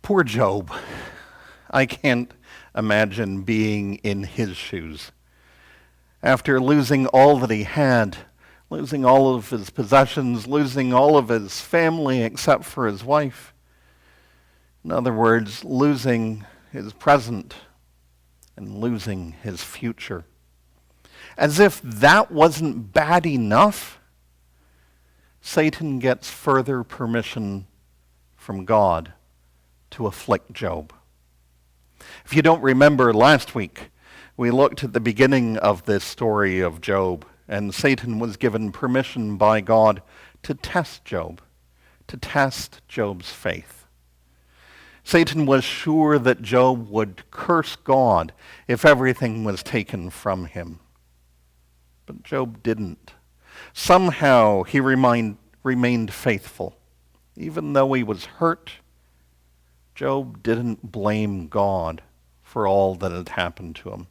Poor Job. I can't imagine being in his shoes. After losing all that he had, losing all of his possessions, losing all of his family except for his wife. In other words, losing his present and losing his future. As if that wasn't bad enough, Satan gets further permission from God to afflict Job. If you don't remember, last week we looked at the beginning of this story of Job, and Satan was given permission by God to test Job, to test Job's faith. Satan was sure that Job would curse God if everything was taken from him. But Job didn't. Somehow he remained faithful. Even though he was hurt, Job didn't blame God for all that had happened to him.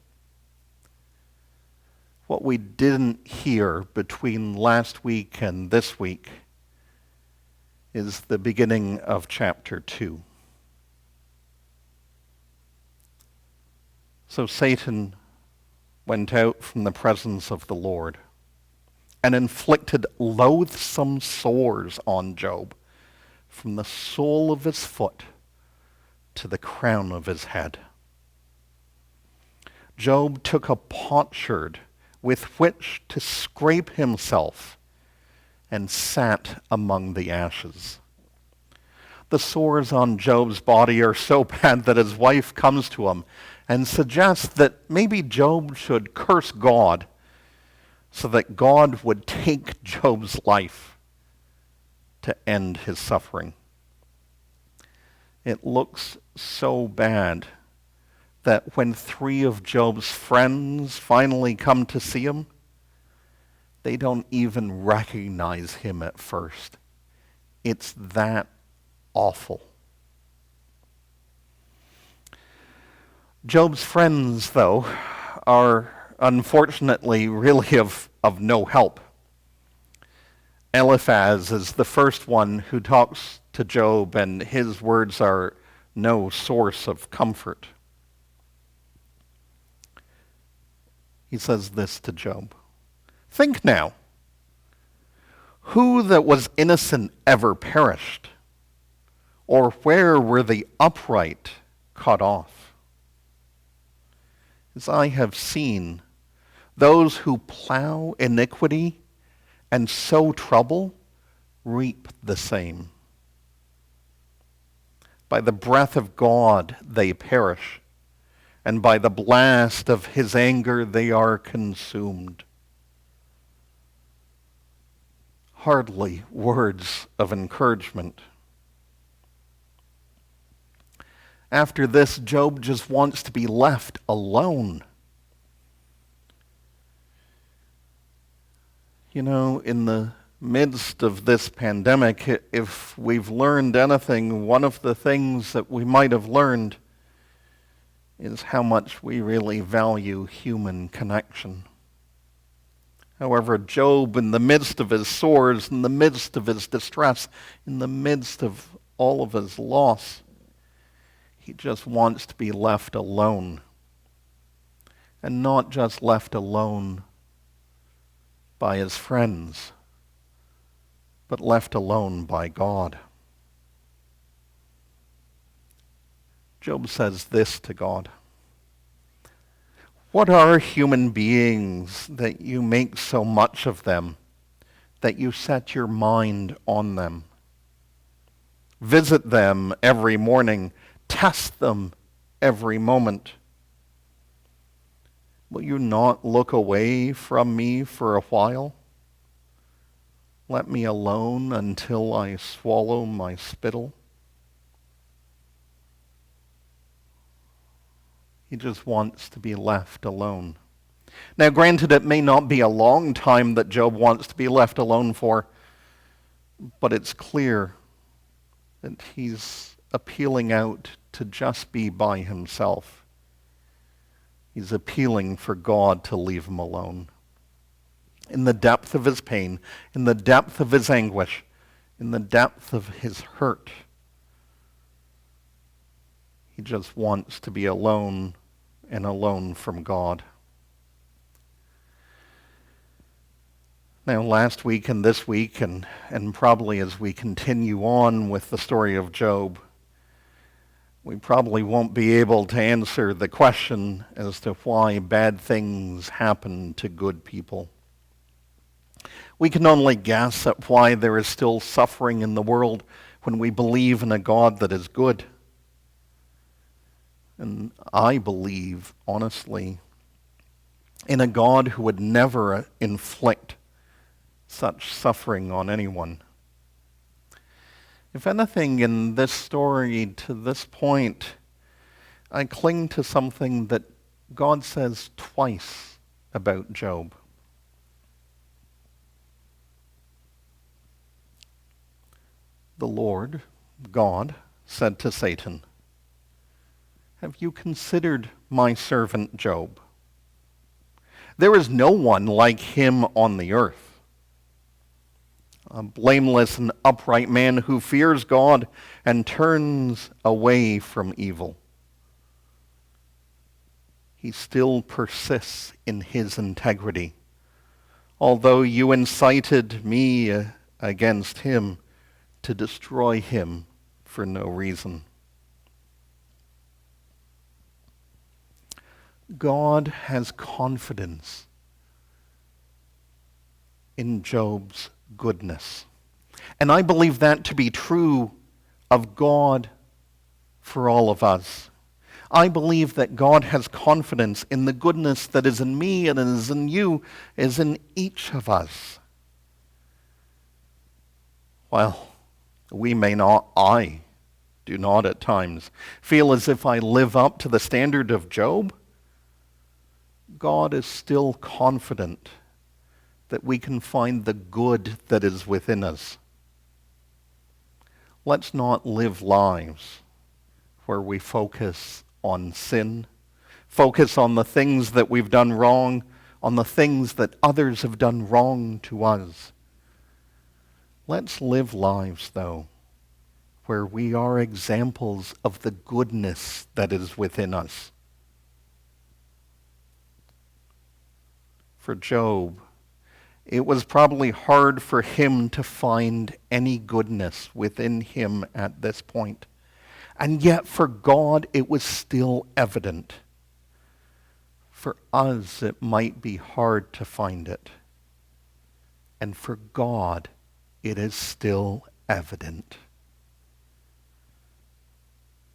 What we didn't hear between last week and this week is the beginning of chapter 2. So Satan went out from the presence of the Lord and inflicted loathsome sores on Job from the sole of his foot to the crown of his head. Job took a potsherd with which to scrape himself and sat among the ashes. The sores on Job's body are so bad that his wife comes to him and suggests that maybe Job should curse God so that God would take Job's life to end his suffering. It looks so bad that when 3 of Job's friends finally come to see him, they don't even recognize him at first. It's that awful. Job's friends, though, are unfortunately really of no help. Eliphaz is the first one who talks to Job, and his words are no source of comfort. He says this to Job: "Think now, who that was innocent ever perished? Or where were the upright cut off? As I have seen, those who plow iniquity and sow trouble reap the same. By the breath of God they perish, and by the blast of his anger they are consumed." Hardly words of encouragement. After this, Job just wants to be left alone. You know, in the midst of this pandemic, if we've learned anything, one of the things that we might have learned is how much we really value human connection. However, Job, in the midst of his sores, in the midst of his distress, in the midst of all of his loss, he just wants to be left alone. And not just left alone by his friends, but left alone by God. Job says this to God: "What are human beings that you make so much of them, that you set your mind on them? Visit them every morning, test them every moment. Will you not look away from me for a while? Let me alone until I swallow my spittle." He just wants to be left alone. Now, granted, it may not be a long time that Job wants to be left alone for, but it's clear that he's appealing out to just be by himself. He's appealing for God to leave him alone. In the depth of his pain, in the depth of his anguish, in the depth of his hurt, He just wants to be alone and alone from God. Now, last week and this week, and probably as we continue on with the story of Job, we probably won't be able to answer the question as to why bad things happen to good people. We can only guess at why there is still suffering in the world when we believe in a God that is good. And I believe, honestly, in a God who would never inflict such suffering on anyone. If anything, in this story to this point, I cling to something that God says twice about Job. The Lord, God, said to Satan, "Have you considered my servant Job? There is no one like him on the earth, a blameless and upright man who fears God and turns away from evil. He still persists in his integrity, although you incited me against him to destroy him for no reason." God has confidence in Job's goodness. And I believe that to be true of God for all of us. I believe that God has confidence in the goodness that is in me and is in you, is in each of us. While we may not, I do not at times, feel as if I live up to the standard of Job, God is still confident that we can find the good that is within us. Let's not live lives where we focus on sin, focus on the things that we've done wrong, on the things that others have done wrong to us. Let's live lives, though, where we are examples of the goodness that is within us. For Job, it was probably hard for him to find any goodness within him at this point. And yet for God, it was still evident. For us, it might be hard to find it. And for God, it is still evident.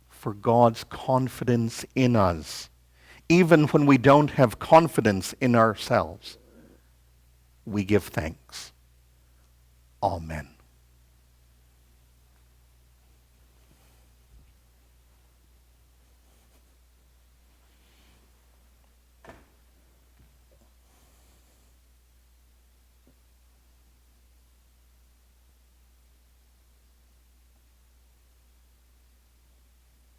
For God's confidence in us, even when we don't have confidence in ourselves, we give thanks. Amen.